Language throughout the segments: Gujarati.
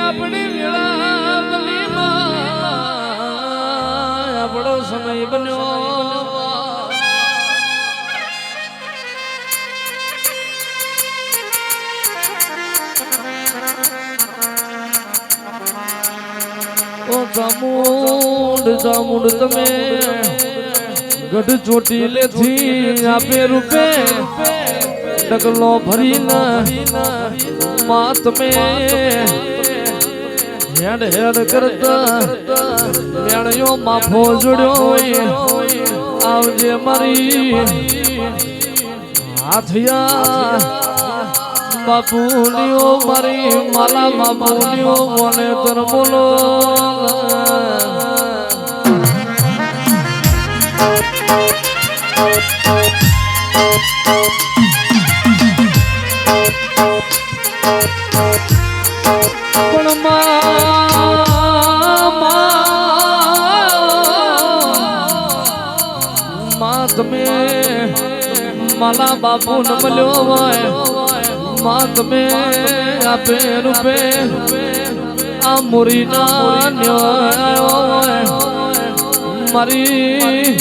આપણી વેળાવલીમાં આપણો સમય બન્યો ઓ જામુંડ જામુંડ તમે ગઢ ચોટીલેથી આપે રૂપે ડગલો ભરીને માં તમે હેડ હેડ કરતા મેણ્યો માફો જોડ્યો આવજે મારી હાથિયા બાપુલીઓ મારી માલા બાપુલીઓ મને તર બોલો તમે માલા બાપુ ન મળ્યો હોય માં તમે આપે રૂપે આ મુરીના મારી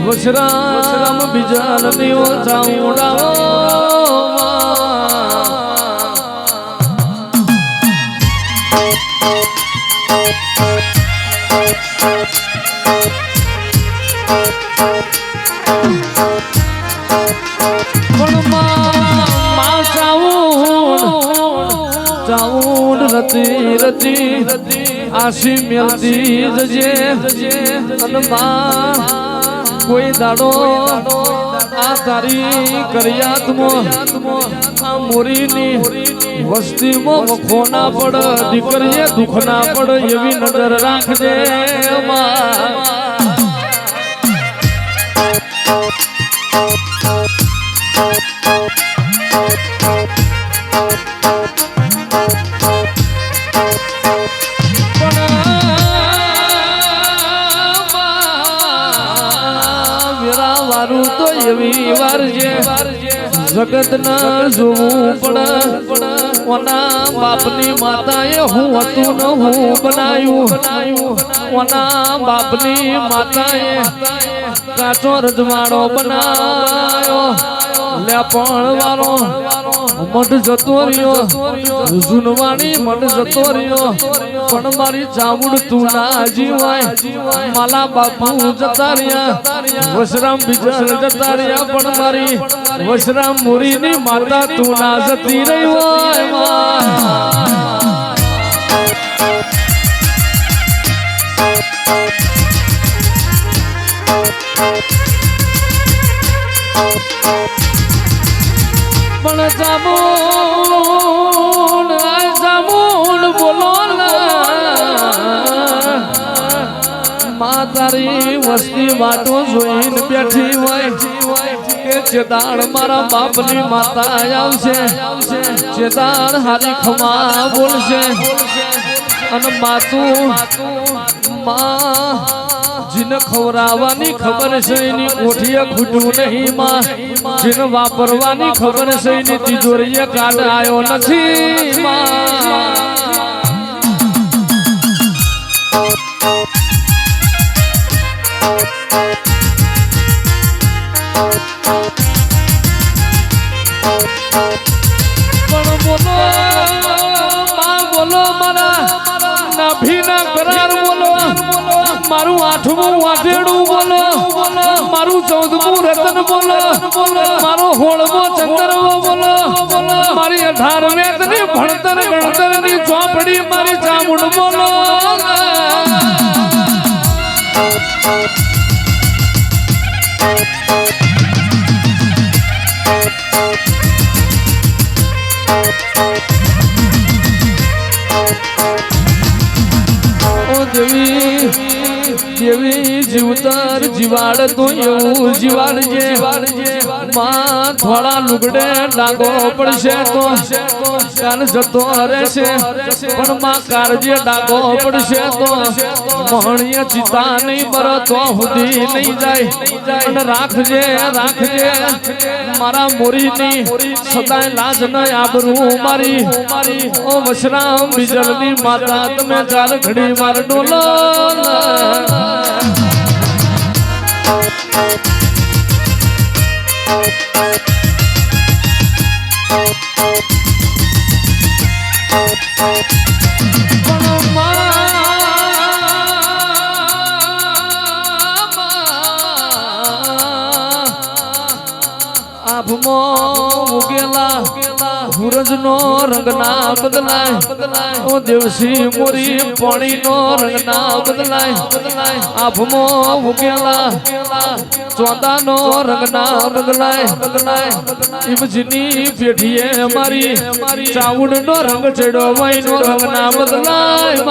વસરામ બીજા નદીઓ ચાઉડાવો રતી રતી આશી મેલતી જજે અને માં કોઈ દાડો આ તારી કરિયાતમાં આ મોરીની વસ્તીમાં વખો ના પડ દીકરીએ દુઃખ ના પડ એવી નજર રાખજે માં તો એવી વાર છે જગત ના જોવું પડે ઓના બાપની માતાએ હું હતું ને હું બનાયું ઓના બાપની માતાએ કાચો રજવાડો બનાયો લેપણ વાળો મઢ જતો રહ્યો જુનવાણી મઢ જતો રહ્યો પણ મારી ચામુંડ તું ના જીવાય માલા બાપુ જતા રહ્યા વસરામ બીજા જતા રહ્યા પણ મારી વસરામ મુરીની માતા તું ના જતી રહી હોય પણ જામુંડ બોલો માં તારી વસ્તી વાતો જોઈને બેઠી હોય કે ચેતાણ મારા બાપની માતા આવશે ચેતાણ હારી ખમા બોલશે અને માતું માં જીને ખવરાવાની ખબર છે એની કોઠીએ ખૂટવું નહીં માં જીને વાપરવાની ખબર છે એની તિજોરીએ કાઢ આવ્યો નથી માં મારું આઠમું વાઢેડું બોલો મારું 14મું રતન બોલો મારો 16મો ચંદ્રવો બોલો મારી 18 વેદની ભણતર ગણતરની ચોપડી મારી ચામુંડ બોલો દેવી જીવતર જીવાડ તો એવું જીવાડજે માં થોડા લુગડે ડાગો પડશે તો કાન જતો રહેશે પણ માં કાળજે ડાગો પડશે તો મોહણીય ચિતા નહીં મરો તો સુધી નહીં જાય અને રાખજે રાખજે મારા મોરીની સદાય લાજ ન આબરૂ મારી ઓ વશરામ બીજલની માતા તમે ચાર ઘડી માર ડોલો સૂરજ નો રંગ ના બદલાય ઓ દેવસી મોરી પાણી નો રંગ ના બદલાય આભમાં ઉગેલા ચોદા નો રંગ ના બદલાય ઇમજીની પેઢીએ મારી ચાઉડ નો રંગ ચડ્યો વઈ નો રંગ ના બદલાય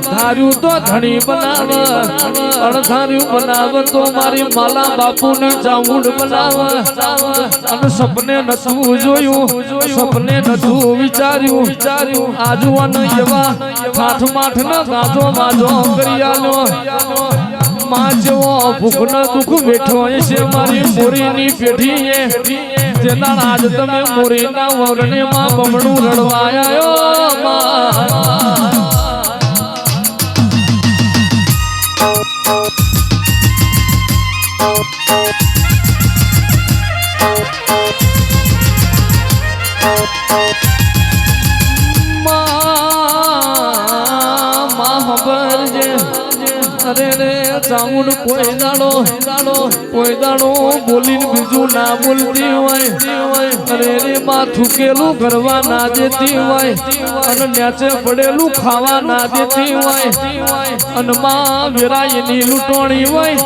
ધાર્યું તો ધણી બનાવ અણધાર્યું બનાવ તો મારી માલા બાપુ ને ચાઉડ બનાવ અને સપને નતું જોયું સપને નતું વિચાર્યું આજુવાન એવા ઠાઠ માઠ ના ગાજો માજો કરી આલ્યો માં જેવો ભૂખ ના દુઃખ બેઠો છે મારી મોરીની પેઢીએ જેના આજ તમે મોરીના વરણે માં બમણું રડવા આવ્યો માં અરે રે ચામુંડ કોઈ દાડો બોલીને બીજું ના બોલતી હોય અરે રે માં થૂકેલું કરવા ના દેતી હોય અને નેચે પડેલું ખાવા ના દેતી હોય અને માં વેરાયની લૂંટોણી હોય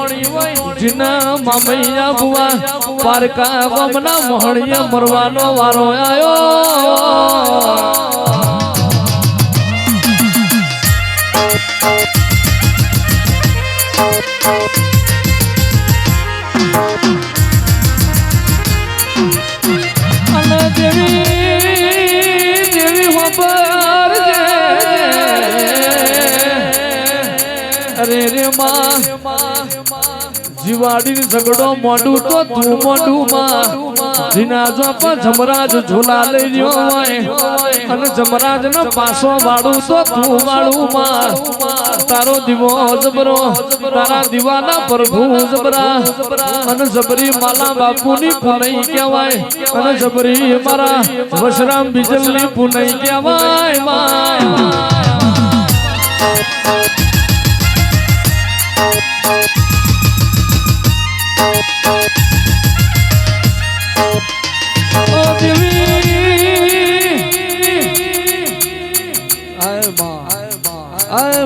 જીના મામૈયા બુવા પારકા ગમના મોહણીએ મરવાનો વારો આવ્યો અરે રે માં જીવાડી ઝઘડો મોઢું તો તું મોઢું માં જીનાજો પર જમરાજ ઝોલા લઈ રહ્યો હોય અને જમરાજ ને પાસો વાળું તો તું વાળું માં તારો દીવો જબરો તારા દીવાના પ્રભુ જબરા અને જબરી માલા બાપુની પુનઈ કહેવાય અને જબરી મારા વશરામ બીજલની પુનઈ કહેવાય માં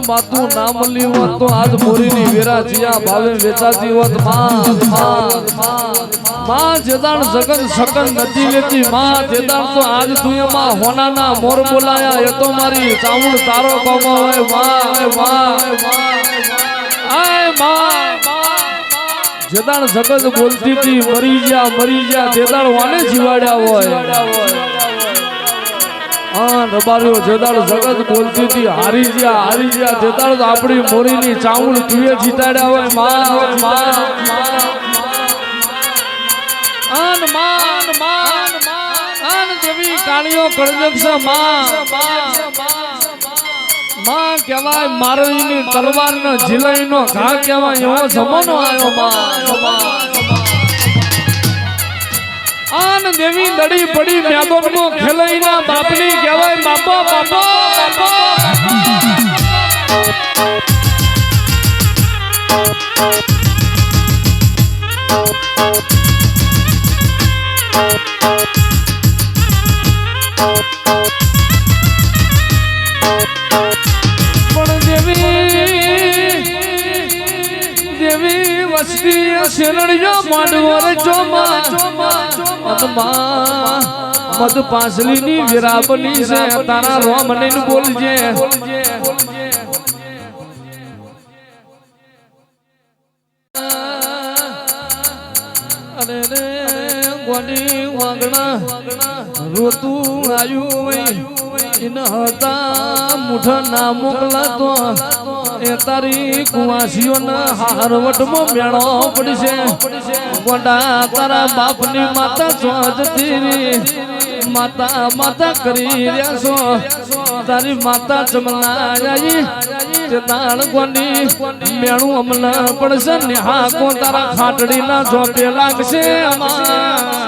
માતું નામ લી હોત તો આજ મોરીની વેરા જીયા ભાવે વેચાતી હોત માં જેદાણ જગત શકન નથી લેતી માં જેદાણ તો આજ તું એમાં હોનાના મોર બોલાયા એ તો મારી ચામુંડ તારો કમાવે માં જેદાણ જગત બોલતી હતી મરી ગયા જેદાણ વાને જીવાડ્યા હોય રબારીઓ જેદાળ જગત બોલતી હતી હારી ગયા જેદાળ તો આપણી મોરીની ચાઉંડ તુએ જીતાડ્યા હોય માન દેવી કાળીઓ કળજક્ષ માં કહેવાય મારવીની તલવાર નો જીલાઈ નો ઘા કહેવાય એવો જમાનો આવ્યો આન દેવી દડી પડી મેદોન નો ખેલાઈના બાપની કહેવાય બાપો પણ દેવી રાષ્ટ્રીય શેરણીયો માંડવર ચોમા મધ પાસલીની વિરાબની છે તારા રોમને બોલજે અરે રે ગોડી વાગણા રોતું આયું ઇન હતા મુઠા ના મોકલાતો એ તારી કુવાસીઓના હારવટમાં મેળો પડશે ગોડા તારા બાપની માતા સ્વાજતી માતા માતા કરી રહ્યા છો તારી માતા ચમલાઈ તે તાળ ગોડી મેળું અમને પડશે ને હા કો તારા ખાટડીના જોપે લાગશે અમાર